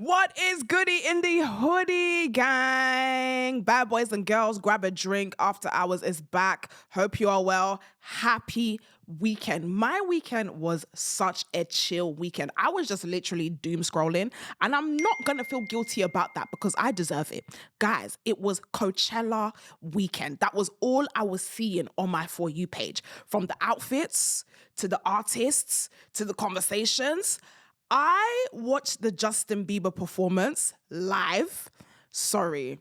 What is goody in the hoodie, gang? Bad boys and girls, grab a drink. After Hours is back. Hope you are well. Happy weekend. My weekend was such a chill weekend. I was just literally doom scrolling, and I'm not gonna feel guilty about that because I deserve it. Guys, it was Coachella weekend. That was all I was seeing on my For You page. From the outfits to the artists to the conversations. I watched the Justin Bieber performance live. Sorry.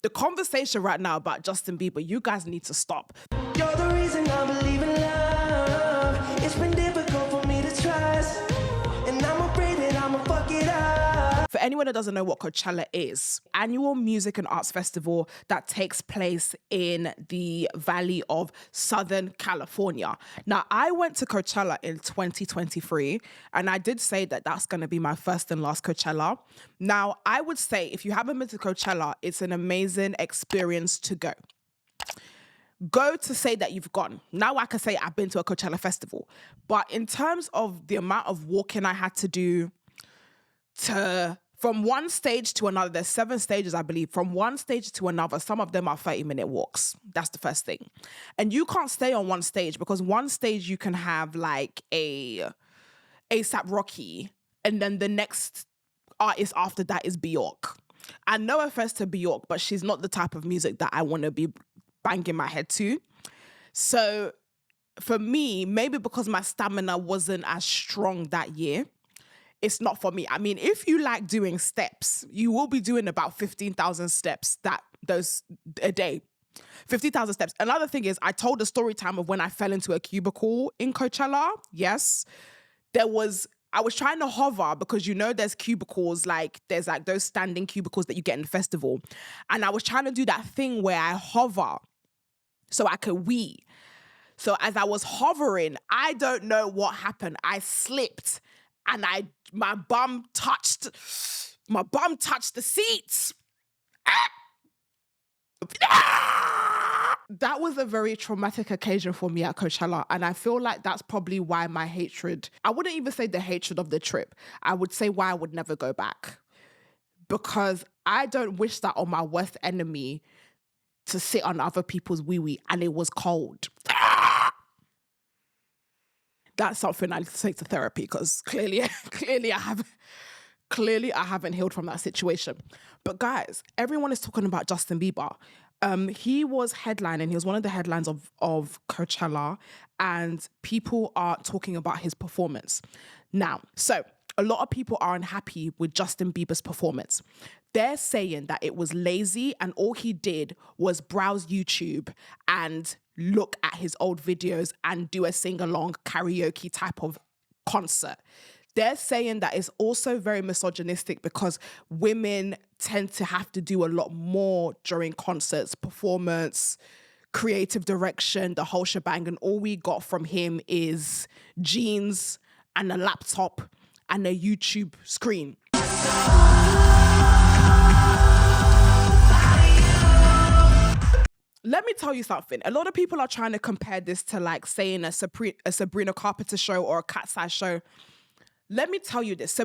The conversation right now about Justin Bieber, you guys need to stop. You're the reason I believe in love. It's been difficult for me to trust, and I'm afraid that I'ma fuck it up. For anyone that doesn't know what Coachella is, annual music and arts festival that takes place in the Valley of Southern California. Now, I went to Coachella in 2023, and I did say that that's going to be my first and last Coachella. Now, I would say if you haven't been to Coachella, it's an amazing experience to go. Go to say that you've gone. Now I can say I've been to a Coachella festival. But in terms of the amount of walking I had to do from one stage to another, there's 7 stages, I believe. From one stage to another, some of them are 30-minute walks. That's the first thing. And you can't stay on one stage because one stage you can have like a A$AP Rocky, and then the next artist after that is Bjork. And no offense to Bjork, but she's not the type of music that I want to be banging my head to. So for me, maybe because my stamina wasn't as strong that year, it's not for me. I mean, if you like doing steps, you will be doing about 15,000 steps a day. 50,000 steps. Another thing is, I told the story time of when I fell into a cubicle in Coachella. Yes. I was trying to hover because there's cubicles, there's those standing cubicles that you get in the festival. And I was trying to do that thing where I hover so I could wee. So as I was hovering, I don't know what happened. I slipped and my bum touched the seats. That was a very traumatic occasion for me at Coachella, and I feel like that's probably why my hatred, I wouldn't even say the hatred of the trip, I would say why I would never go back. Because I don't wish that on my worst enemy to sit on other people's wee-wee, and it was cold. That's something I need to take to therapy because clearly I haven't healed from that situation. But guys, everyone is talking about Justin Bieber. He was headlining. He was one of the headlines of Coachella, and people are talking about his performance. Now, so a lot of people are unhappy with Justin Bieber's performance. They're saying that it was lazy and all he did was browse YouTube and look at his old videos and do a sing-along karaoke type of concert. They're saying that it's also very misogynistic because women tend to have to do a lot more during concerts, performance, creative direction, the whole shebang. And all we got from him is jeans and a laptop and a YouTube screen. Let me tell you something. A lot of people are trying to compare this to saying a Sabrina Carpenter show or a Cat's Eye show. Let me tell you this.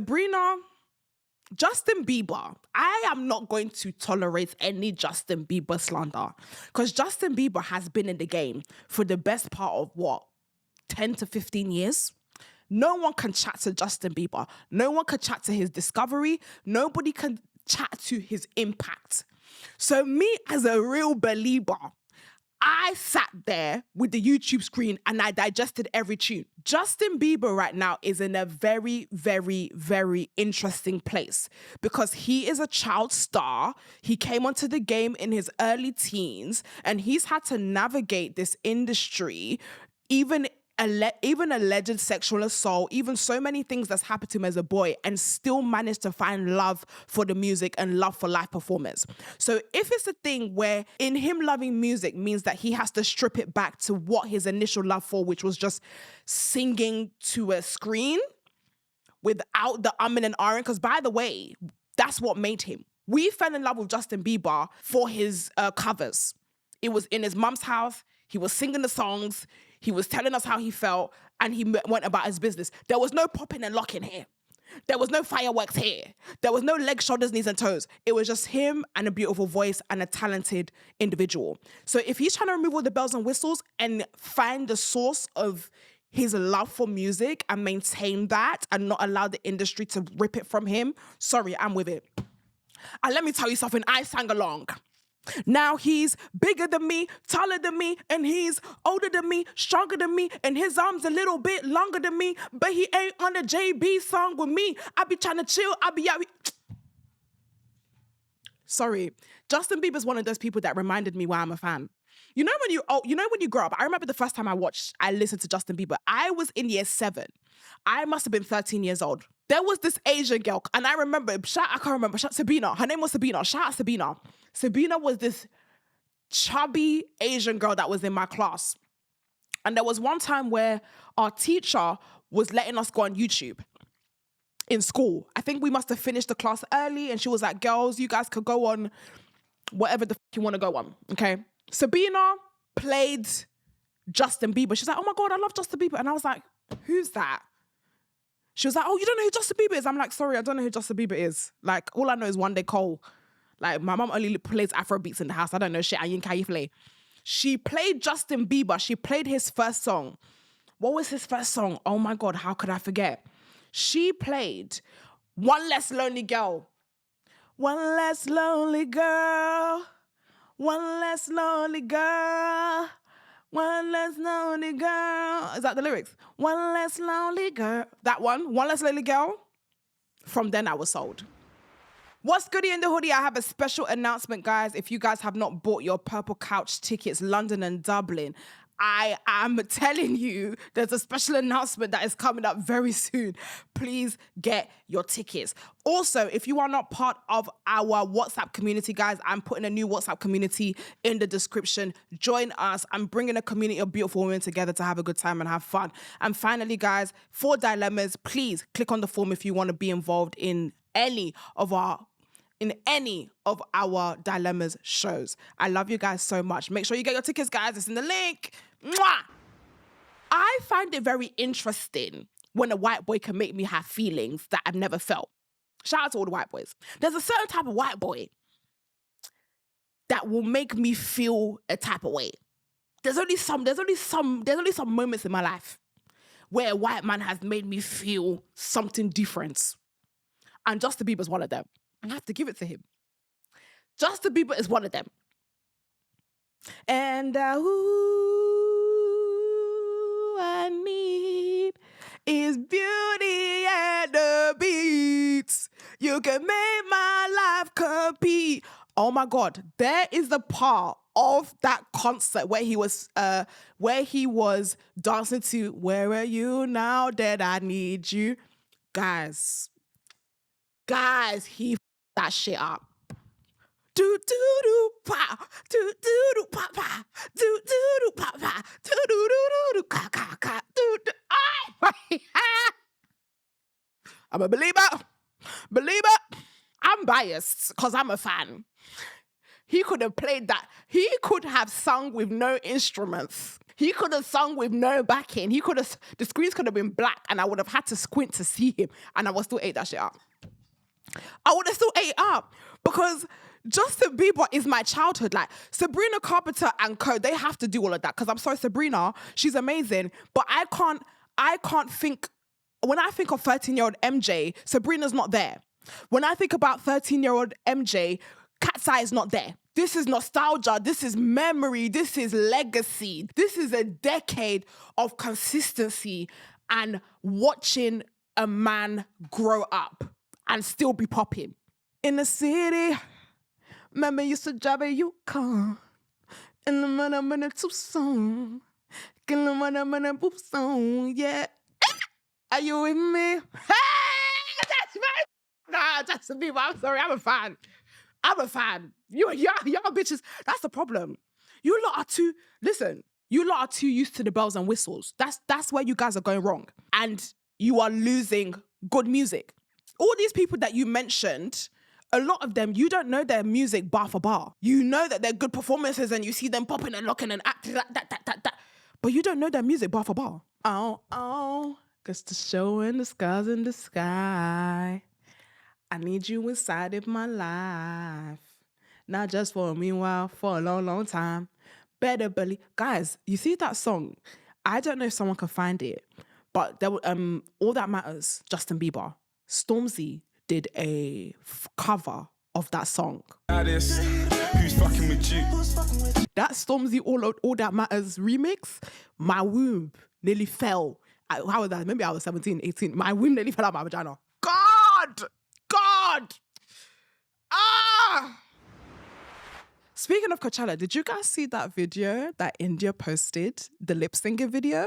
Justin Bieber, I am not going to tolerate any Justin Bieber slander because Justin Bieber has been in the game for the best part of 10 to 15 years? No one can chat to Justin Bieber. No one can chat to his discovery. Nobody can chat to his impact. So me as a real believer, I sat there with the YouTube screen and I digested every tune. Justin Bieber right now is in a very, very, very interesting place because he is a child star. He came onto the game in his early teens and he's had to navigate this industry, even alleged sexual assault, even so many things that's happened to him as a boy, and still managed to find love for the music and love for live performance. So if it's a thing where in him loving music means that he has to strip it back to what his initial love for, which was just singing to a screen without the and ahhing, because by the way, that's what made him. We fell in love with Justin Bieber for his covers. It was in his mum's house. He was singing the songs. He was telling us how he felt, and he went about his business. There was no popping and locking here. There was no fireworks here. There was no legs, shoulders, knees, and toes. It was just him and a beautiful voice and a talented individual. So if he's trying to remove all the bells and whistles and find the source of his love for music and maintain that and not allow the industry to rip it from him, sorry, I'm with it. And let me tell you something, I sang along. Now he's bigger than me, taller than me, and he's older than me, stronger than me, and his arms a little bit longer than me, but he ain't on a JB song with me. I be trying to chill, Sorry, Justin Bieber's one of those people that reminded me why I'm a fan. You know when you grow up, I remember the first time I listened to Justin Bieber, I was in year 7. I must have been 13 years old. There was this Asian girl, and I remember, Sabina. Her name was Sabina. Shout out Sabina. Sabina was this chubby Asian girl that was in my class. And there was one time where our teacher was letting us go on YouTube in school. I think we must have finished the class early, and she was like, girls, you guys could go on whatever the you want to go on, okay? Sabina played Justin Bieber. She's like, oh my God, I love Justin Bieber. And I was like, who's that? She was like, oh, you don't know who Justin Bieber is? I'm like, sorry, I don't know who Justin Bieber is. Like, all I know is One Day Cole. Like, my mom only plays Afro beats in the house. I don't know shit. She played Justin Bieber. She played his first song. What was his first song? Oh my God, how could I forget? She played One Less Lonely Girl. One less lonely girl. One less lonely girl. One less lonely girl. Is that the lyrics? One less lonely girl. That one less lonely girl. From then I was sold. What's goody in the hoodie? I have a special announcement, guys. If you guys have not bought your Purple Couch tickets, London and Dublin, I am telling you, there's a special announcement that is coming up very soon. Please get your tickets. Also, if you are not part of our WhatsApp community, guys, I'm putting a new WhatsApp community in the description. Join us. I'm bringing a community of beautiful women together to have a good time and have fun. And finally, guys, for dilemmas, please click on the form if you want to be involved in any of our dilemmas shows. I love you guys so much. Make sure you get your tickets, guys. It's in the link. Mwah! I find it very interesting when a white boy can make me have feelings that I've never felt. Shout out to all the white boys. There's a certain type of white boy that will make me feel a type of way. There's only some moments in my life where a white man has made me feel something different. And Justin Bieber's one of them. I have to give it to him. Justin Bieber is one of them. And I need is beauty and the beats. You can make my life compete. Oh my God, there is the part of that concert where he was dancing to "Where Are You Now That I Need You." Guys, he that shit up. Do do do pa, do do do pa pa, do do do pa pa, do do do do ka ka ka, do do. I'm a believer. I'm biased because I'm a fan. He could have played that. He could have sung with no instruments. He could have sung with no backing. The screens could have been black and I would have had to squint to see him and I would still ate that shit up. I would have still ate up because Justin Bieber is my childhood. Like Sabrina Carpenter and co, they have to do all of that because I'm sorry, Sabrina, she's amazing, but I can't think, when I think of 13-year-old MJ, Sabrina's not there. When I think about 13-year-old MJ, Cat's Eye is not there. This is nostalgia. This is memory. This is legacy. This is a decade of consistency and watching a man grow up and still be popping. In the city, remember used to drive a Yukon. In the minute too soon. In the minute boop soon, yeah. Are you with me? Hey, that's my Justin Bieber. I'm sorry, I'm a fan. You bitches, that's the problem. You lot are too used to the bells and whistles. That's where you guys are going wrong. And you are losing good music. All these people that you mentioned, a lot of them, you don't know their music bar for bar. You know that they're good performances and you see them popping and locking and acting that. But you don't know their music bar for bar. Oh, 'Cause the show and the scars in the sky. I need you inside of my life. Not just for a meanwhile, for a long, long time. Better believe. Guys, you see that song? I don't know if someone can find it, but there All That Matters, Justin Bieber. Stormzy did a cover of that song. Who's fucking with you? That Stormzy All That Matters remix, my womb nearly fell. How was that? Maybe I was 17, 18. My womb nearly fell out my vagina. God! Ah! Speaking of Coachella, did you guys see that video that Indiyah posted? The lip syncing video?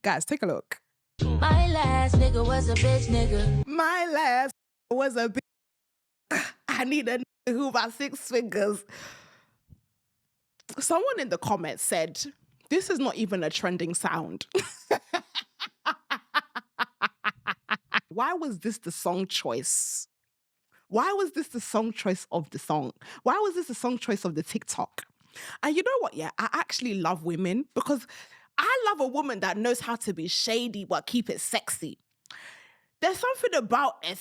Guys, take a look. My last nigga was a bitch nigga. My last was a bitch. I need a nigga who about 6 fingers. Someone in the comments said, this is not even a trending sound. Why was this the song choice? Why was this the song choice of the song? Why was this the song choice of the TikTok? And you know what? Yeah, I actually love women because I love a woman that knows how to be shady but keep it sexy. There's something about a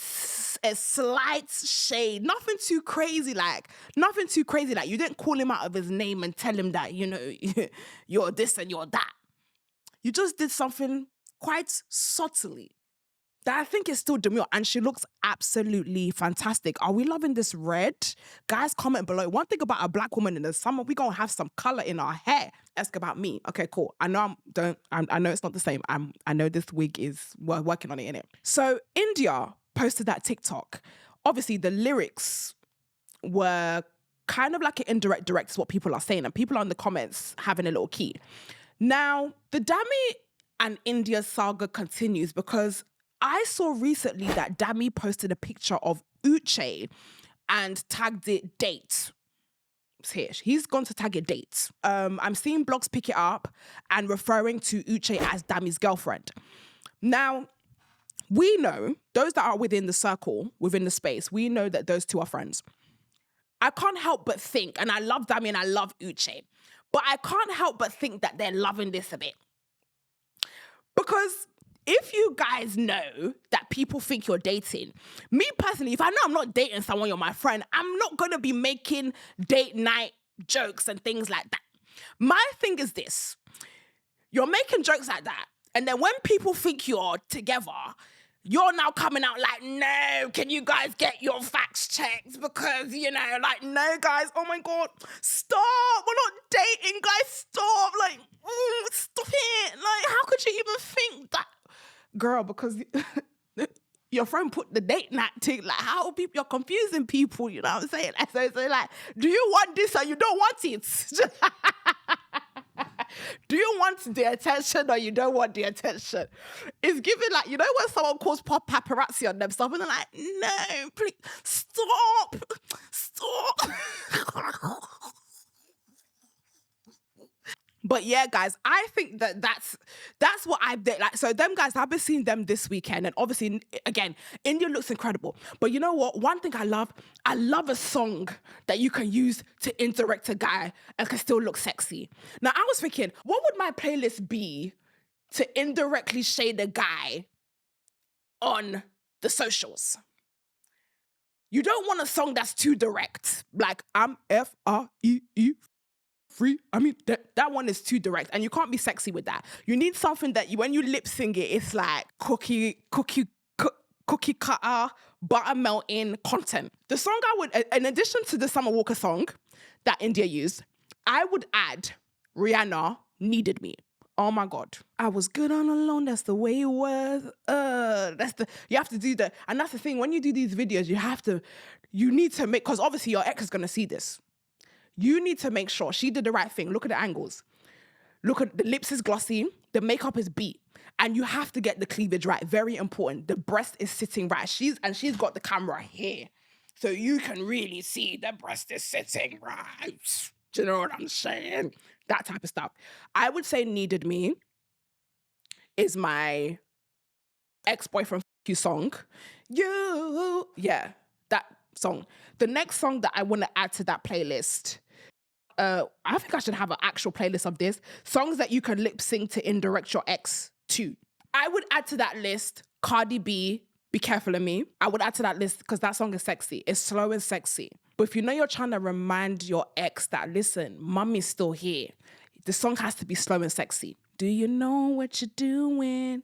slight shade, nothing too crazy. Like you didn't call him out of his name and tell him that, you know, you're this and you're that. You just did something quite subtly that I think is still demure, and she looks absolutely fantastic. Are we loving this red? Guys, comment below. One thing about a black woman in the summer, we're gonna have some color in our hair. Ask about me. Okay, cool. I know I know it's not the same. I know this wig we're working on it, innit? So Indiyah posted that TikTok. Obviously, the lyrics were kind of like an indirect direct is what people are saying, and people are in the comments having a little key. Now, the Dami and Indiyah saga continues because I saw recently that Dami posted a picture of Uche and tagged it date. It's here. He's gone to tag it date. I'm seeing blogs pick it up and referring to Uche as Dami's girlfriend. Now, we know, those that are within the circle, within the space, we know that those two are friends. I can't help but think, and I love Dami and I love Uche, but I can't help but think that they're loving this a bit. Because if you guys know that people think you're dating, me personally, if I know I'm not dating someone, you're my friend, I'm not going to be making date night jokes and things like that. My thing is this. You're making jokes like that, and then when people think you're together, you're now coming out like, no, can you guys get your facts checked? Because, you know, like, no, guys, oh my God, stop. We're not dating, guys, stop. Like, stop it. Like, how could you even think that? Girl, because your friend put the date night thing, like, how people, you're confusing people, you know what I'm saying? So like, do you want this or you don't want it? Do you want the attention or you don't want the attention? It's given like, you know when someone calls paparazzi on themselves and they're like, no, please, stop. But yeah, guys, I think that's what I've did. Like, so them guys, I've been seeing them this weekend, and obviously, again, Indiyah looks incredible. But you know what? One thing I love a song that you can use to indirect a guy and can still look sexy. Now, I was thinking, what would my playlist be to indirectly shade a guy on the socials? You don't want a song that's too direct, like I'm FREE. Free. I mean, that one is too direct, and you can't be sexy with that. You need something that when you lip sing it, it's like cookie cutter, butter melting content. The song I would, in addition to the Summer Walker song that Indiyah used, I would add Rihanna, Needed Me. Oh my God. I was good on alone. That's the way it was. You have to do that. And that's the thing. When you do these videos, you need to make, because obviously your ex is going to see this. You need to make sure she did the right thing. Look at the angles. Look at the lips is glossy. The makeup is beat. And you have to get the cleavage right. Very important. The breast is sitting right. She's got the camera here. So you can really see the breast is sitting right. Do you know what I'm saying? That type of stuff. I would say Needed Me is my ex-boyfriend you song. Yeah, that song. The next song that I want to add to that playlist, I think I should have an actual playlist of this. Songs that you can lip sync to indirect your ex to. I would add to that list Cardi B, Be Careful of Me. I would add to that list because that song is sexy. It's slow and sexy. But if you know you're trying to remind your ex that, listen, mommy's still here, the song has to be slow and sexy. Do you know what you're doing?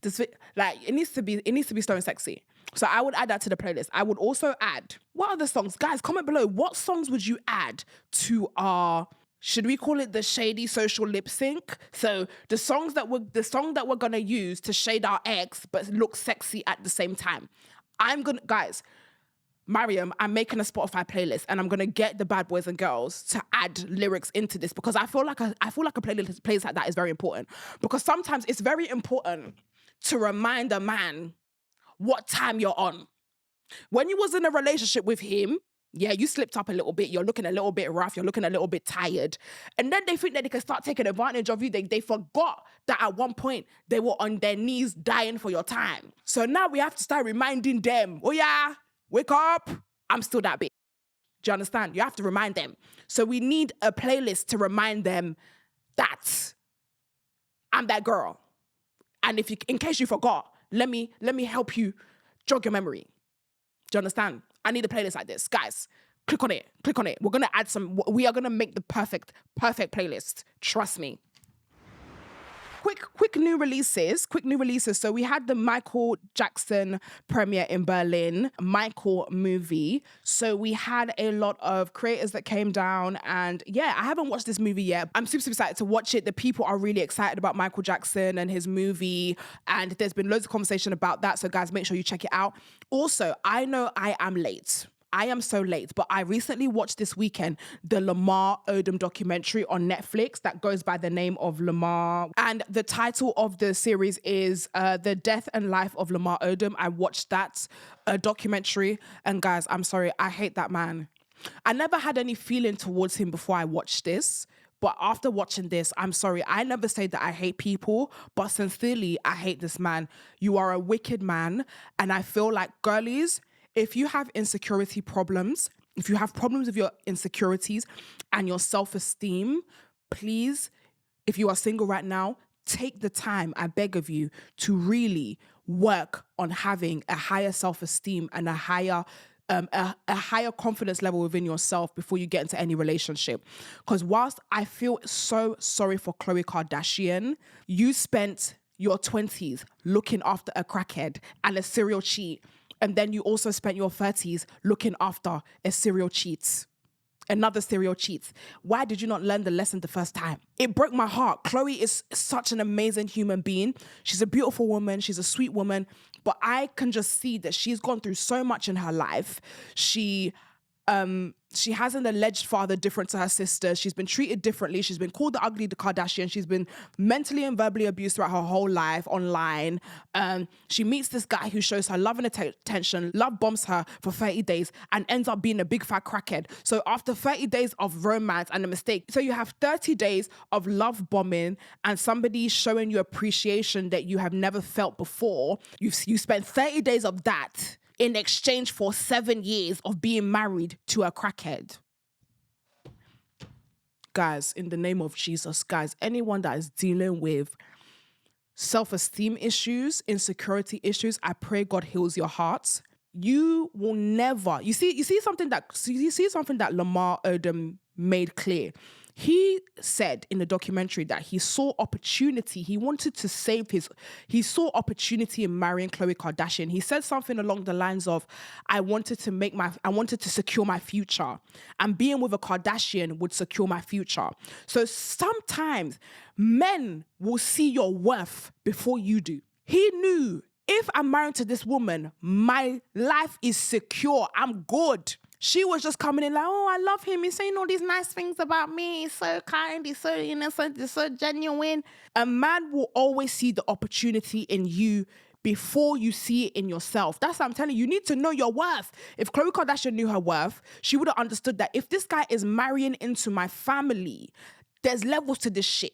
It needs to be slow and sexy. So I would add that to the playlist. I would also add, what other songs? Guys, comment below. What songs would you add to our, should we call it the shady social lip sync? So the song that we're gonna use to shade our ex but look sexy at the same time. Guys, Mariam, I'm making a Spotify playlist and I'm gonna get the bad boys and girls to add lyrics into this because I feel like a playlist like that is very important. Because sometimes it's very important to remind a man what time you're on. When you was in a relationship with him, yeah, you slipped up a little bit, you're looking a little bit rough, you're looking a little bit tired. And then they think that they can start taking advantage of you. They forgot that at one point they were on their knees dying for your time. So now we have to start reminding them, oh yeah, wake up, I'm still that bitch. Do you understand? You have to remind them. So we need a playlist to remind them that I'm that girl. And in case you forgot, let me help you jog your memory. Do you understand? I need a playlist like this. Guys, click on it. We're going to add we are going to make the perfect playlist. Trust me. Quick new releases. So we had the Michael Jackson premiere in Berlin, Michael movie. So we had a lot of creators that came down and yeah, I haven't watched this movie yet. I'm super excited to watch it. The people are really excited about Michael Jackson and his movie and there's been loads of conversation about that. So guys, make sure you check it out. Also, I know I am late. I am so late, but I recently watched this weekend the Lamar Odom documentary on Netflix that goes by the name of Lamar. And the title of the series is The Death and Life of Lamar Odom. I watched that documentary. And guys, I'm sorry, I hate that man. I never had any feeling towards him before I watched this. But after watching this, I'm sorry, I never say that I hate people, but sincerely, I hate this man. You are a wicked man. And I feel like, girlies, if you have insecurity problems, if you have problems with your insecurities and your self-esteem, please, if you are single right now, take the time, I beg of you, to really work on having a higher self-esteem and a higher confidence level within yourself before you get into any relationship. Because whilst I feel so sorry for Khloe Kardashian, you spent your 20s looking after a crackhead and a serial cheat. And then you also spent your 30s looking after a serial cheat. Another serial cheat. Why did you not learn the lesson the first time? It broke my heart. Khloe is such an amazing human being. She's a beautiful woman. She's a sweet woman. But I can just see that she's gone through so much in her life. She has an alleged father different to her sister. She's been treated differently. She's been called the ugly Kardashian. She's been mentally and verbally abused throughout her whole life online. She meets this guy who shows her love and attention, love bombs her for 30 days and ends up being a big fat crackhead. So after 30 days of romance and a mistake, so you have 30 days of love bombing and somebody showing you appreciation that you have never felt before. You spent 30 days of that in exchange for 7 years of being married to a crackhead. Guys, in the name of Jesus, guys, anyone that is dealing with self-esteem issues, insecurity issues, I pray God heals your hearts. You will never, you see something that Lamar Odom made clear. He said in the documentary that he saw opportunity. He saw opportunity in marrying Khloe Kardashian. He said something along the lines of, I wanted to secure my future. And being with a Kardashian would secure my future. So sometimes men will see your worth before you do. He knew, if I'm married to this woman, my life is secure. I'm good. She was just coming in like, oh, I love him. He's saying all these nice things about me. He's so kind. He's so innocent. He's so genuine. A man will always see the opportunity in you before you see it in yourself. That's what I'm telling you. You need to know your worth. If Khloe Kardashian knew her worth, she would have understood that if this guy is marrying into my family, there's levels to this shit.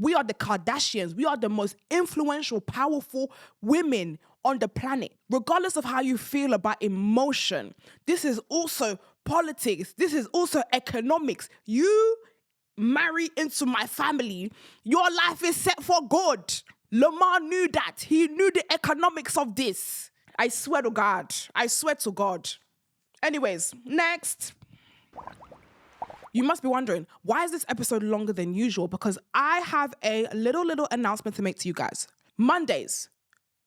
We are the Kardashians. We are the most influential, powerful women on the planet. Regardless of how you feel about emotion, this is also politics. This is also economics. You marry into my family, your life is set for good. Lamar knew that. He knew the economics of this. I swear to God. I swear to God. Anyways, next. You must be wondering, why is this episode longer than usual? Because I have a little announcement to make to you guys. Mondays.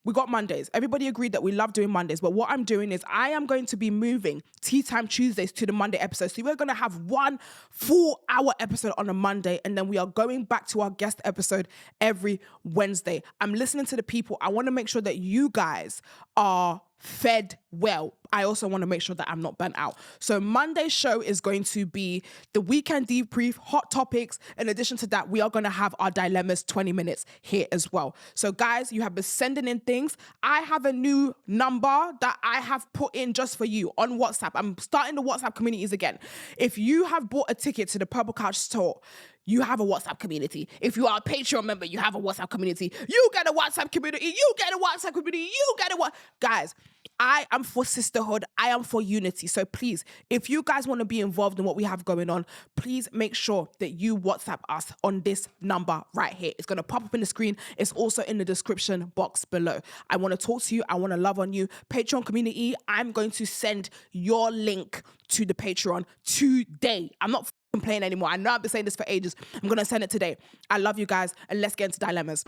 We got Mondays. Everybody agreed that we love doing Mondays, but what I'm doing is I am going to be moving Tea Time Tuesdays to the Monday episode. So we're going to have 1 full hour episode on a Monday, and then we are going back to our guest episode every Wednesday. I'm listening to the people. I want to make sure that you guys are fed well. I also want to make sure that I'm not burnt out. So Monday's show is going to be the weekend debrief, hot topics. In addition to that, we are going to have our dilemmas 20 minutes here as well. So guys, you have been sending in things. I have a new number that I have put in just for you on WhatsApp. I'm starting the WhatsApp communities again. If you have bought a ticket to the Purple Couch store, you have a WhatsApp community. If you are a Patreon member, you have a WhatsApp community. You get a WhatsApp community. You get a WhatsApp community. You get a what? Guys, I am for sisterhood. I am for unity. So please, if you guys want to be involved in what we have going on, please make sure that you WhatsApp us on this number right here. It's going to pop up in the screen. It's also in the description box below. I want to talk to you. I want to love on you. Patreon community, I'm going to send your link to the Patreon today. I'm not playing anymore. I know I've been saying this for ages. I'm going to send it today. I love you guys, and let's get into dilemmas.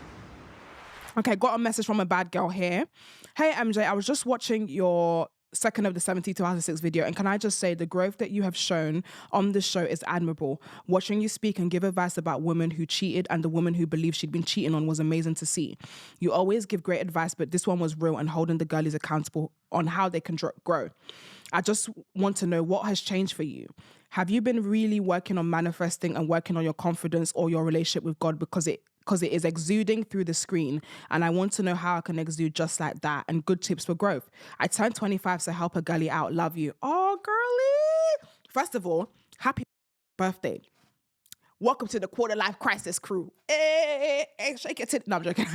Okay, got a message from a bad girl here. Hey, MJ, I was just watching your 2nd of the 17th 2006 video, and can I just say the growth that you have shown on this show is admirable. Watching you speak and give advice about women who cheated and the woman who believed she'd been cheating on was amazing to see. You always give great advice, but this one was real and holding the girlies accountable on how they can grow. I just want to know what has changed for you. Have you been really working on manifesting and working on your confidence or your relationship with God, because it is exuding through the screen, and I want to know how I can exude just like that, and good tips for growth. I turned 25, so help a girlie out. Love you. Oh, girlie. First of all, happy birthday. Welcome to the quarter life crisis crew. Hey, shake it. No, I'm joking.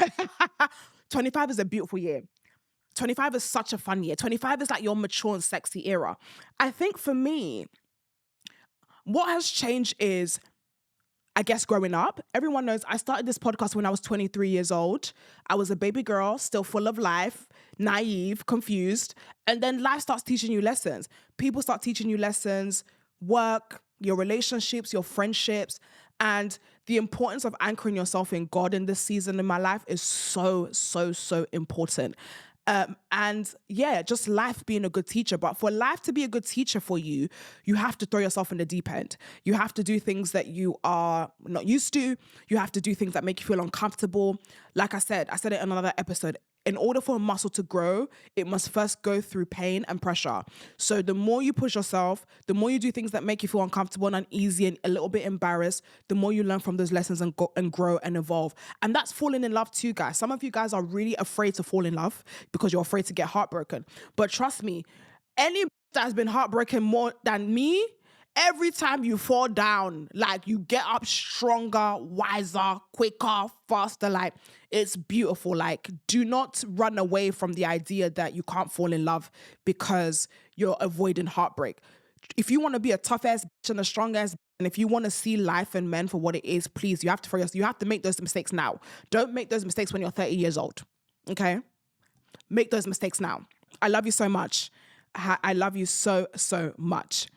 25 is a beautiful year. 25 is such a fun year. 25 is like your mature and sexy era. I think for me, what has changed is, I guess, growing up. Everyone knows I started this podcast when I was 23 years old. I was a baby girl, still full of life, naive, confused. And then life starts teaching you lessons. People start teaching you lessons, work, your relationships, your friendships. And the importance of anchoring yourself in God in this season in my life is so important. And yeah, just life being a good teacher. But for life to be a good teacher for you, you have to throw yourself in the deep end. You have to do things that you are not used to. You have to do things that make you feel uncomfortable. Like I said it in another episode. In order for a muscle to grow, it must first go through pain and pressure. So the more you push yourself, the more you do things that make you feel uncomfortable and uneasy and a little bit embarrassed, the more you learn from those lessons and grow and evolve. And that's falling in love too, guys. Some of you guys are really afraid to fall in love because you're afraid to get heartbroken. But trust me, any that has been heartbroken more than me, every time you fall down, like, you get up stronger, wiser, quicker, faster. Like, it's beautiful. Like, do not run away from the idea that you can't fall in love because you're avoiding heartbreak. If you want to be a tough ass bitch and a strong ass, and if you want to see life and men for what it is, please, you have to make those mistakes now. Don't make those mistakes when you're 30 years old. Okay? Make those mistakes now. I love you so much. I love you so much.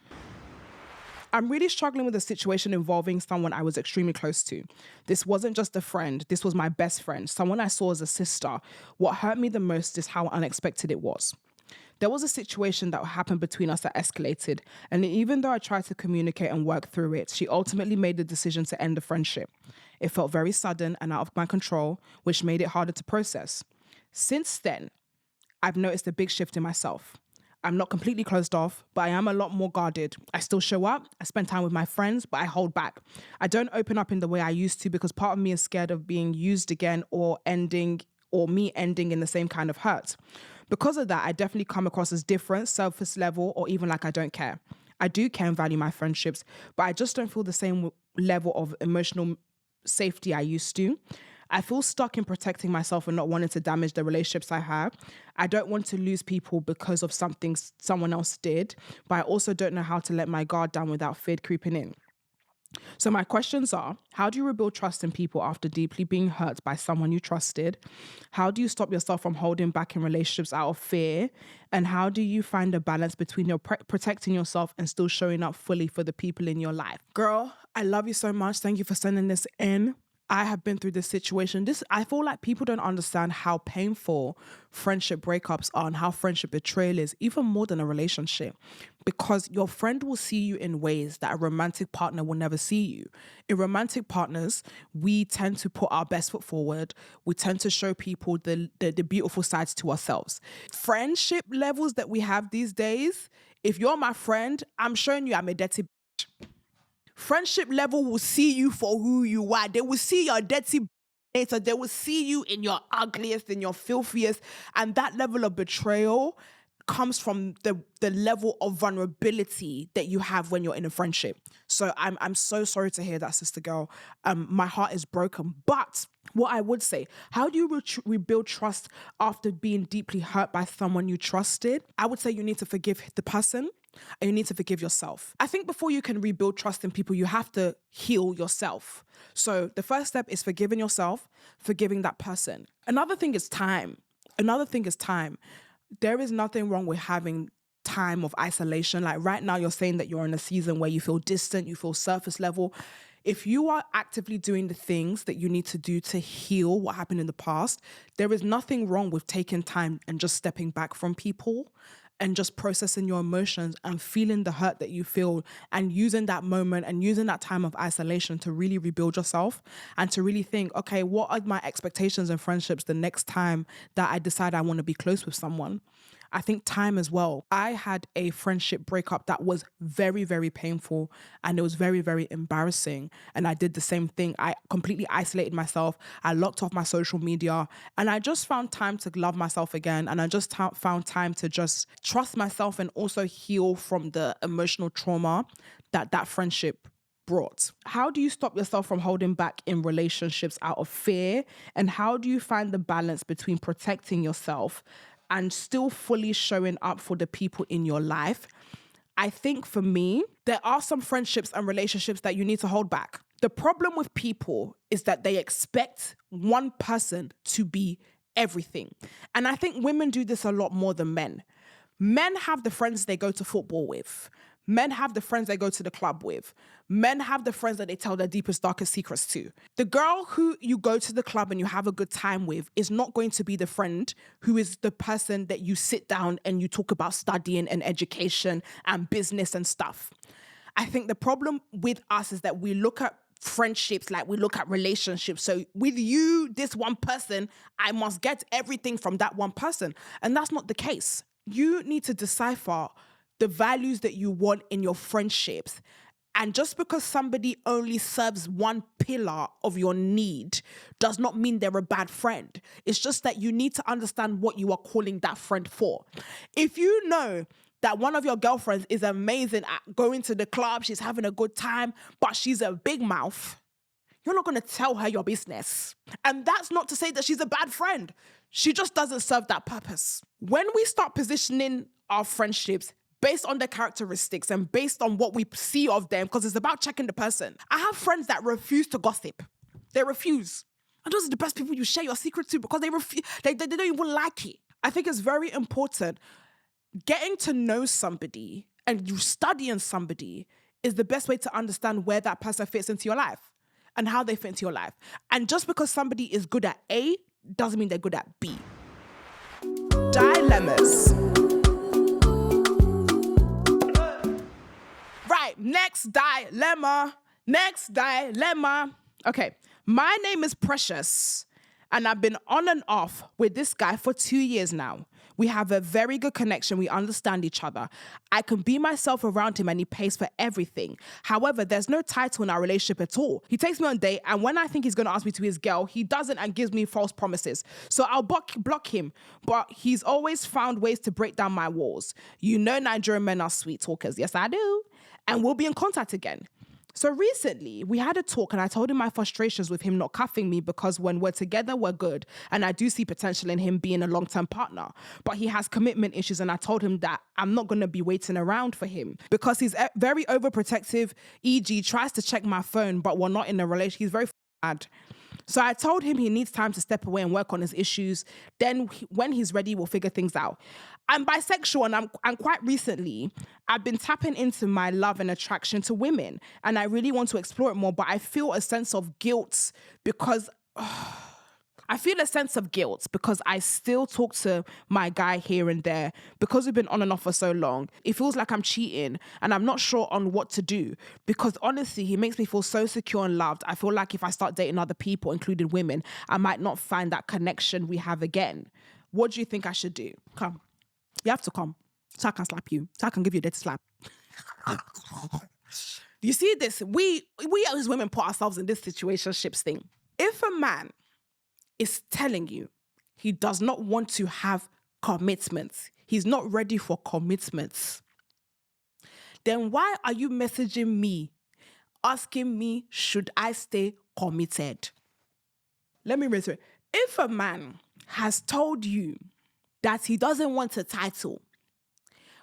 I'm really struggling with a situation involving someone I was extremely close to. This wasn't just a friend. This was my best friend, someone I saw as a sister. What hurt me the most is how unexpected it was. There was a situation that happened between us that escalated, and even though I tried to communicate and work through it, she ultimately made the decision to end the friendship. It felt very sudden and out of my control, which made it harder to process. Since then, I've noticed a big shift in myself. I'm not completely closed off, but I am a lot more guarded. I still show up, I spend time with my friends, but I hold back. I don't open up in the way I used to because part of me is scared of being used again or me ending in the same kind of hurt. Because of that, I definitely come across as different, surface level, or even like I don't care. I do care and value my friendships, but I just don't feel the same level of emotional safety I used to. I feel stuck in protecting myself and not wanting to damage the relationships I have. I don't want to lose people because of something someone else did, but I also don't know how to let my guard down without fear creeping in. So my questions are, how do you rebuild trust in people after deeply being hurt by someone you trusted? How do you stop yourself from holding back in relationships out of fear? And how do you find a balance between your protecting yourself and still showing up fully for the people in your life? Girl, I love you so much. Thank you for sending this in. I have been through this situation. I feel like people don't understand how painful friendship breakups are and how friendship betrayal is, even more than a relationship, because your friend will see you in ways that a romantic partner will never see you. In romantic partners, we tend to put our best foot forward. We tend to show people the beautiful sides to ourselves. Friendship levels that we have these days, if you're my friend, I'm showing you I'm a dirty bitch. Friendship level will see you for who you are. They will see your dirty later. They will see you in your ugliest, in your filthiest. And that level of betrayal comes from the level of vulnerability that you have when you're in a friendship. So I'm so sorry to hear that, sister girl. My heart is broken. But what I would say, how do you rebuild trust after being deeply hurt by someone you trusted? I would say you need to forgive the person. And you need to forgive yourself. I think before you can rebuild trust in people, you have to heal yourself. So the first step is forgiving yourself, forgiving that person. Another thing is time. There is nothing wrong with having time of isolation. Like right now, you're saying that you're in a season where you feel distant, you feel surface level. If you are actively doing the things that you need to do to heal what happened in the past, there is nothing wrong with taking time and just stepping back from people and just processing your emotions and feeling the hurt that you feel and using that moment and using that time of isolation to really rebuild yourself and to really think, okay, what are my expectations and friendships the next time that I decide I want to be close with someone? I think time as well. I had a friendship breakup that was very, very painful and it was very, very embarrassing. And I did the same thing. I completely isolated myself. I locked off my social media and I just found time to love myself again. And I just found time to just trust myself and also heal from the emotional trauma that friendship brought. How do you stop yourself from holding back in relationships out of fear? And how do you find the balance between protecting yourself and still fully showing up for the people in your life? I think for me, there are some friendships and relationships that you need to hold back. The problem with people is that they expect one person to be everything. And I think women do this a lot more than men. Men have the friends they go to football with. Men have the friends they go to the club with. Men have the friends that they tell their deepest, darkest secrets to. The girl who you go to the club and you have a good time with is not going to be the friend who is the person that you sit down and you talk about studying and education and business and stuff. I think the problem with us is that we look at friendships like we look at relationships. So with you, this one person, I must get everything from that one person. And that's not the case. You need to decipher the values that you want in your friendships. And just because somebody only serves one pillar of your need does not mean they're a bad friend. It's just that you need to understand what you are calling that friend for. If you know that one of your girlfriends is amazing at going to the club, she's having a good time, but she's a big mouth, you're not going to tell her your business. And that's not to say that she's a bad friend. She just doesn't serve that purpose. When we start positioning our friendships based on their characteristics and based on what we see of them, because it's about checking the person. I have friends that refuse to gossip. They refuse. And those are the best people you share your secrets to because they refuse. They don't even like it. I think it's very important. Getting to know somebody and you studying somebody is the best way to understand where that person fits into your life and how they fit into your life. And just because somebody is good at A doesn't mean they're good at B. Dilemmas. Right, next dilemma. Okay, my name is Precious, and I've been on and off with this guy for 2 years now. We have a very good connection. We understand each other. I can be myself around him and he pays for everything. However, there's no title in our relationship at all. He takes me on a date and when I think he's going to ask me to be his girl, he doesn't and gives me false promises. So I'll block him. But he's always found ways to break down my walls. You know Nigerian men are sweet talkers. Yes, I do. And we'll be in contact again. So recently, we had a talk and I told him my frustrations with him not cuffing me because when we're together, we're good. And I do see potential in him being a long-term partner. But he has commitment issues and I told him that I'm not going to be waiting around for him because he's very overprotective, e.g. tries to check my phone, but we're not in a relationship. He's very mad. So I told him he needs time to step away and work on his issues. Then when he's ready, we'll figure things out. I'm bisexual and quite recently, I've been tapping into my love and attraction to women. And I really want to explore it more, but I feel a sense of guilt because... I still talk to my guy here and there because we've been on and off for so long. It feels like I'm cheating and I'm not sure on what to do because honestly, he makes me feel so secure and loved. I feel like if I start dating other people, including women, I might not find that connection we have again. What do you think I should do? Come. You have to come so I can slap you, so I can give you a dead slap. You see this? We as women put ourselves in this situationships thing. If a man is telling you he does not want to have commitments, he's not ready for commitments, then why are you messaging me, asking me, should I stay committed? Let me reiterate. If a man has told you that he doesn't want a title,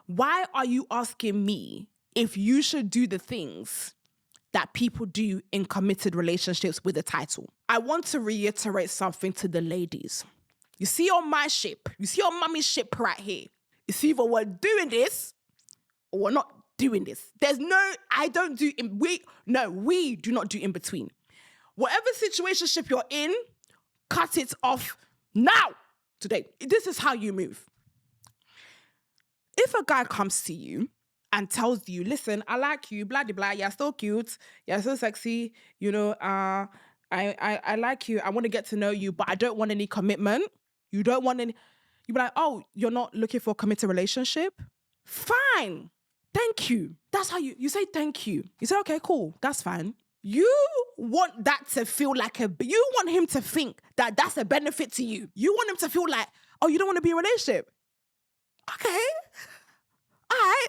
why are you asking me if you should do the things that people do in committed relationships with a title? I want to reiterate something to the ladies. You see on my ship, you see on mommy's ship right here, it's either we're doing this or we're not doing this. There's no, we do not do in between. Whatever situationship you're in, cut it off now, today. This is how you move. If a guy comes to you and tells you, listen, I like you, blah, blah, blah, you're so cute, you're so sexy, I like you, I want to get to know you, but I don't want any commitment. You don't want any, you be like, oh, you're not looking for a committed relationship? Fine. Thank you. That's how you say thank you. You say, okay, cool, that's fine. You want that to feel like you want him to think that that's a benefit to you. You want him to feel like, oh, you don't want to be in a relationship? Okay. All right.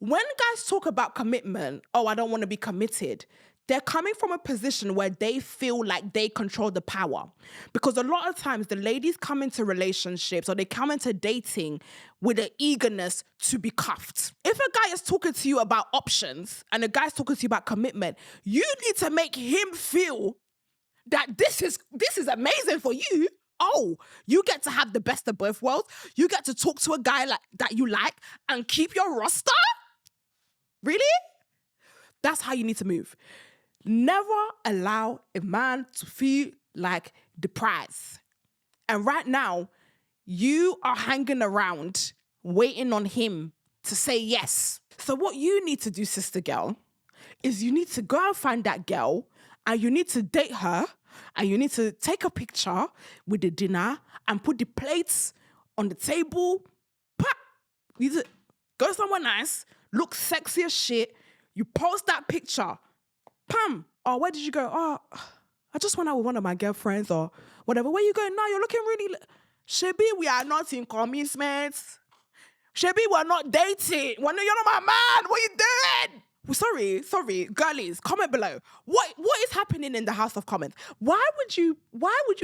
When guys talk about commitment, oh, I don't want to be committed, they're coming from a position where they feel like they control the power. Because a lot of times the ladies come into relationships or they come into dating with an eagerness to be cuffed. If a guy is talking to you about options and a guy's talking to you about commitment, you need to make him feel that this is amazing for you. Oh, you get to have the best of both worlds. You get to talk to a guy that you like and keep your roster? Really? That's how you need to move. Never allow a man to feel like the prize. And right now, you are hanging around waiting on him to say yes. So what you need to do, sister girl, is you need to go and find that girl and you need to date her and you need to take a picture with the dinner and put the plates on the table. Pop! You need to go somewhere nice, look sexy as shit. You post that picture. Pam. Oh, where did you go? Oh, I just went out with one of my girlfriends or whatever. Where you going now? You're looking really... Shebi, we are not in commitments. Shebi, we're not dating. You're not my man. What are you doing? Sorry, girlies, comment below. What is happening in the House of Comments? Why would you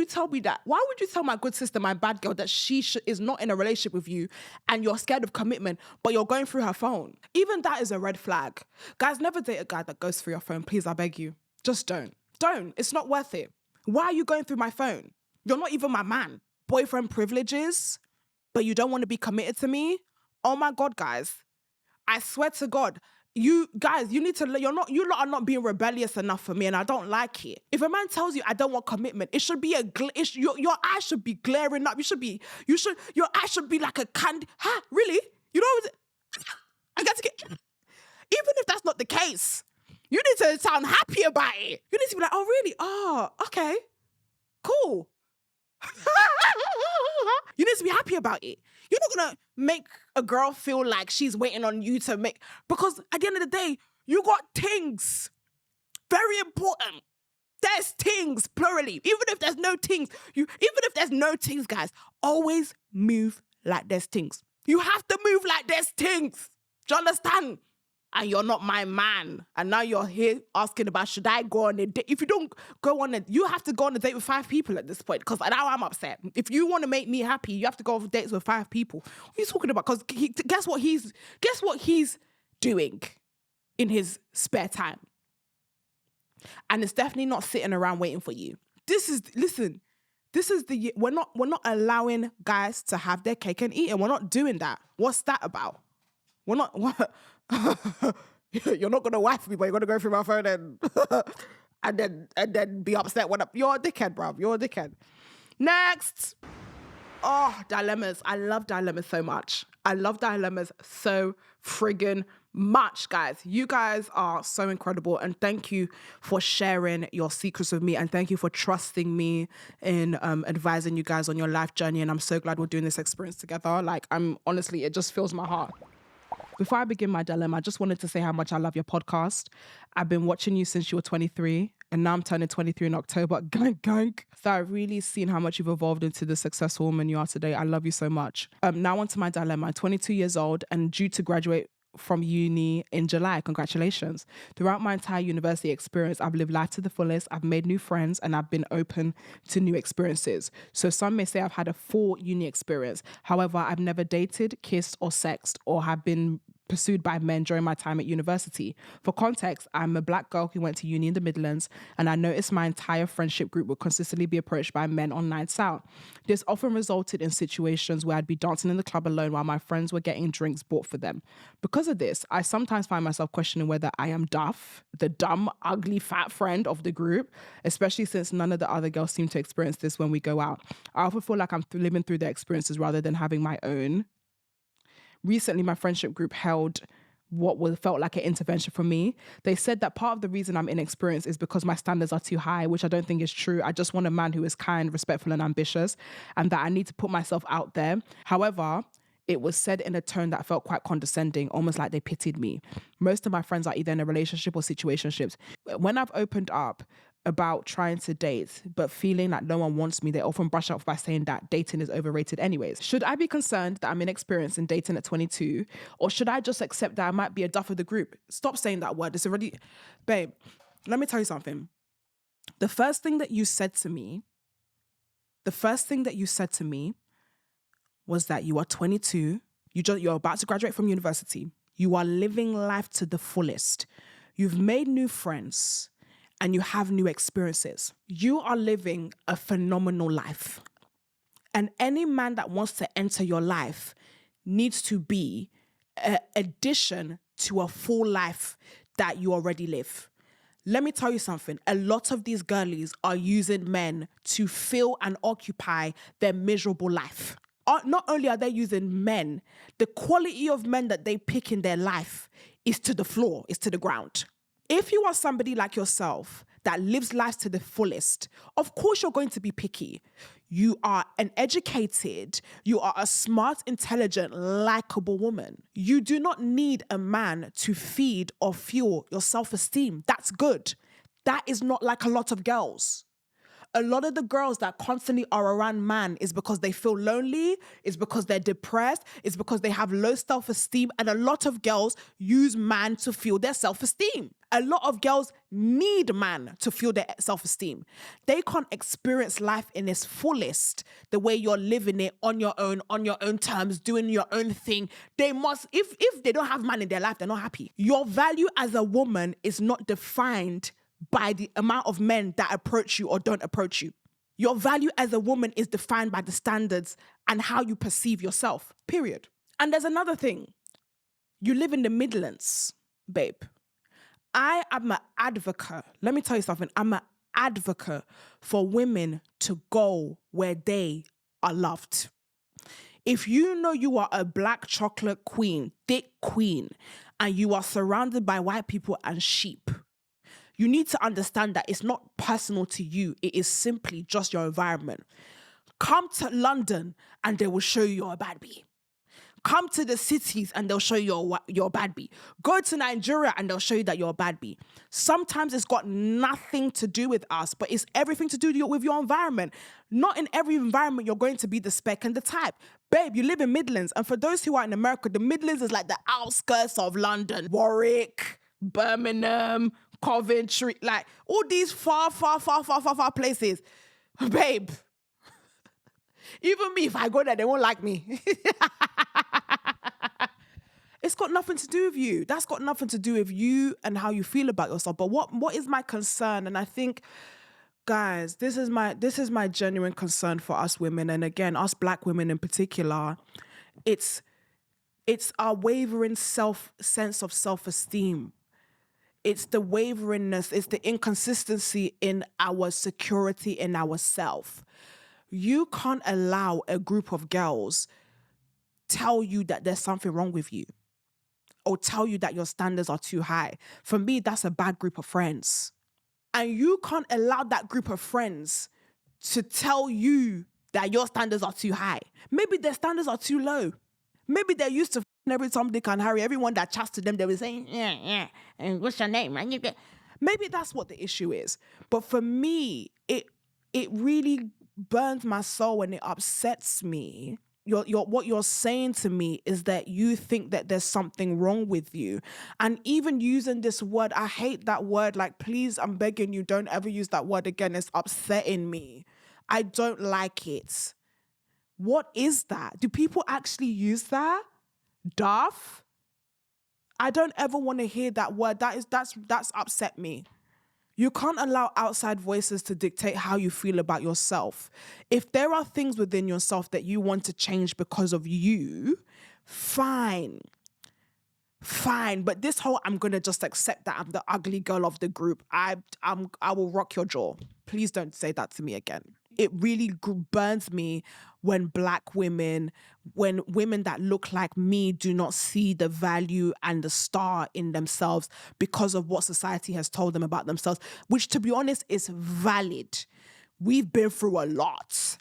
tell me that? Why would you tell my good sister, my bad girl, that she is not in a relationship with you and you're scared of commitment, but you're going through her phone? Even that is a red flag. Guys, never date a guy that goes through your phone. Please, I beg you. Just don't. Don't. It's not worth it. Why are you going through my phone? You're not even my man. Boyfriend privileges, but you don't want to be committed to me? Oh my God, guys. I swear to God. You guys, you lot are not being rebellious enough for me, and I don't like it. If a man tells you I don't want commitment, it should be your eyes should be glaring up. Your eyes should be like a candy. Huh? Really? You know, I got to get. Even if that's not the case, you need to sound happy about it. You need to be like, oh really? Oh, okay, cool. You need to be happy about it. You're not gonna make a girl feel like she's waiting on you to make, because at the end of the day, you got things. Very important. There's things, plurally. Even if there's no things, guys, always move like there's things. You have to move like there's things. Do you understand? and you're not my man. And now you're here asking about, should I go on a date? If you don't go on it, you have to go on a date with 5 people at this point, because now I'm upset. If you want to make me happy, you have to go on dates with 5 people. What are you talking about? Because guess what he's doing in his spare time? And it's definitely not sitting around waiting for you. We're not allowing guys to have their cake and eat it. We're not doing that. What's that about? We're not, what? You're not gonna wife me, but you're gonna go through my phone and then be upset when you're a dickhead, bruv. You're a dickhead. Next. Oh, dilemmas. I love dilemmas so much. I love dilemmas so friggin' much, guys. You guys are so incredible, and thank you for sharing your secrets with me, and thank you for trusting me in advising you guys on your life journey. And I'm so glad we're doing this experience together. Like, honestly, it just fills my heart. Before I begin my dilemma, I just wanted to say how much I love your podcast. I've been watching you since you were 23, and now I'm turning 23 in October. Gank, gank. So I've really seen how much you've evolved into the successful woman you are today. I love you so much. Now on to my dilemma. I'm 22 years old and due to graduate from uni in July. Congratulations. Throughout my entire university experience, I've lived life to the fullest. I've made new friends and I've been open to new experiences. So some may say I've had a full uni experience. However, I've never dated, kissed or sexed or have been pursued by men during my time at university. For context, I'm a black girl who went to uni in the Midlands, and I noticed my entire friendship group would consistently be approached by men on nights out. This often resulted in situations where I'd be dancing in the club alone while my friends were getting drinks bought for them. Because of this, I sometimes find myself questioning whether I am Duff, the dumb, ugly, fat friend of the group, especially since none of the other girls seem to experience this when we go out. I often feel like I'm living through their experiences rather than having my own. Recently, my friendship group held what felt like an intervention for me. They said that part of the reason I'm inexperienced is because my standards are too high, which I don't think is true. I just want a man who is kind, respectful, and ambitious, and that I need to put myself out there. However, it was said in a tone that felt quite condescending, almost like they pitied me. Most of my friends are either in a relationship or situationships. When I've opened up about trying to date, but feeling like no one wants me, they often brush off by saying that dating is overrated anyways. Should I be concerned that I'm inexperienced in dating at 22? Or should I just accept that I might be a duff of the group? Stop saying that word. It's already... Babe, let me tell you something. The first thing that you said to me was that you are 22, you're about to graduate from university, you are living life to the fullest, you've made new friends, and you have new experiences. You are living a phenomenal life. And any man that wants to enter your life needs to be an addition to a full life that you already live. Let me tell you something. A lot of these girlies are using men to fill and occupy their miserable life. Not only are they using men, the quality of men that they pick in their life is to the floor, is to the ground. If you are somebody like yourself that lives life to the fullest, of course you're going to be picky. You are an educated, you are a smart, intelligent, likable woman. You do not need a man to feed or fuel your self-esteem. That's good. That is not like a lot of girls. A lot of the girls that constantly are around man is because they feel lonely, it's because they're depressed, it's because they have low self-esteem, and a lot of girls use man to fuel their self-esteem. A lot of girls need man to fuel their self-esteem. They can't experience life in its fullest the way you're living it on your own terms, doing your own thing. They must, if they don't have man in their life, they're not happy. Your value as a woman is not defined by the amount of men that approach you or don't approach you. Your value as a woman is defined by the standards and how you perceive yourself, period. And there's another thing. You live in the Midlands, babe. I am an advocate. Let me tell you something. I'm an advocate for women to go where they are loved. If you know you are a black chocolate queen, thick queen, and you are surrounded by white people and sheep, you need to understand that it's not personal to you. It is simply just your environment. Come to London and they will show you you're a bad bee. Come to the cities and they'll show you you're a bad bee. Go to Nigeria and they'll show you that you're a bad bee. Sometimes it's got nothing to do with us, but it's everything to do with your environment. Not in every environment you're going to be the spec and the type. Babe, you live in Midlands. And for those who are in America, the Midlands is like the outskirts of London. Warwick, Birmingham, Coventry, like all these far places. Babe, even me, if I go there, they won't like me. It's got nothing to do with you. That's got nothing to do with you and how you feel about yourself. But what is my concern? And I think, guys, this is my genuine concern for us women. And again, us black women in particular. It's our wavering sense of self-esteem. It's the waveringness. It's the inconsistency in our security in ourself. You can't allow a group of girls tell you that there's something wrong with you or tell you that your standards are too high. For me, that's a bad group of friends. And you can't allow that group of friends to tell you that your standards are too high. Maybe their standards are too low. Maybe they're used to every Tom, Dick, and Harry. Everyone that chats to them, they will say, yeah. And what's your name? Maybe that's what the issue is. But for me, it really burns my soul and it upsets me. What you're saying to me is that you think that there's something wrong with you. And even using this word, I hate that word. Like, please, I'm begging you, don't ever use that word again. It's upsetting me. I don't like it. What is that? Do people actually use that? Daft? I don't ever want to hear that word. That's upset me. You can't allow outside voices to dictate how you feel about yourself. If there are things within yourself that you want to change because of you, fine. But this whole, I'm going to just accept that I'm the ugly girl of the group, I will rock your jaw. Please don't say that to me again. It really burns me when black women, when women that look like me do not see the value and the star in themselves because of what society has told them about themselves, which, to be honest, is valid. We've been through a lot.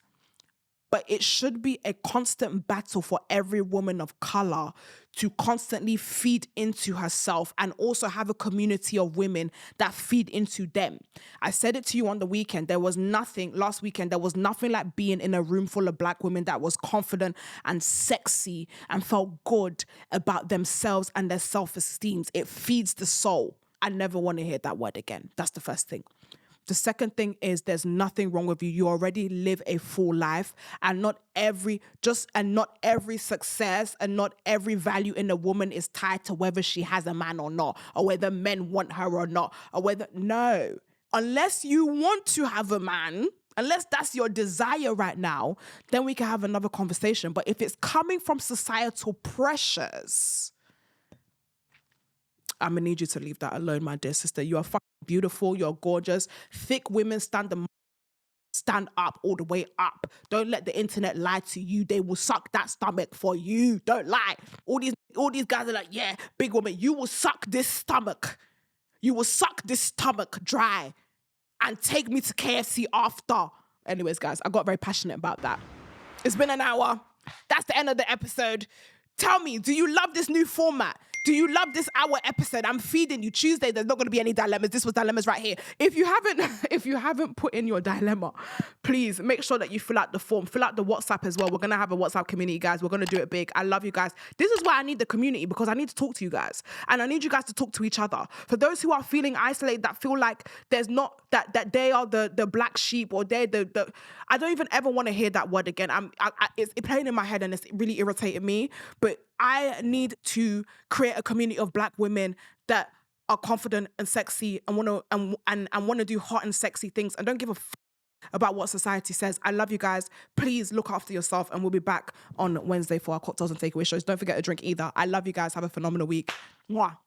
But it should be a constant battle for every woman of color to constantly feed into herself and also have a community of women that feed into them. I said it to you on the weekend. Last weekend, there was nothing like being in a room full of black women that was confident and sexy and felt good about themselves and their self-esteem. It feeds the soul. I never want to hear that word again. That's the first thing. The second thing is there's nothing wrong with you. You already live a full life, and not every success and not every value in a woman is tied to whether she has a man or not, or whether men want her or not, no. Unless you want to have a man, unless that's your desire right now, then we can have another conversation. But if it's coming from societal pressures, I'm going to need you to leave that alone, my dear sister. You are fucking beautiful. You're gorgeous. Thick women stand up all the way up. Don't let the internet lie to you. They will suck that stomach for you. Don't lie. All these guys are like, yeah, big woman, you will suck this stomach. You will suck this stomach dry and take me to KFC after. Anyways, guys, I got very passionate about that. It's been an hour. That's the end of the episode. Tell me, do you love this new format? Do you love this hour episode? I'm feeding you. Tuesday, there's not going to be any dilemmas. This was dilemmas right here. If you haven't put in your dilemma, please make sure that you fill out the form. Fill out the WhatsApp as well. We're going to have a WhatsApp community, guys. We're going to do it big. I love you guys. This is why I need the community, because I need to talk to you guys. And I need you guys to talk to each other. For those who are feeling isolated, that feel like there's not, that they are the black sheep, or they're the I don't even ever want to hear that word again. It's playing in my head and it's really irritating me. But I need to create a community of black women that are confident and sexy and want to do hot and sexy things and don't give a about what society says. I love you guys. Please look after yourself, and we'll be back on Wednesday for our cocktails and takeaway shows. Don't forget to drink either. I love you guys. Have a phenomenal week. Mwah.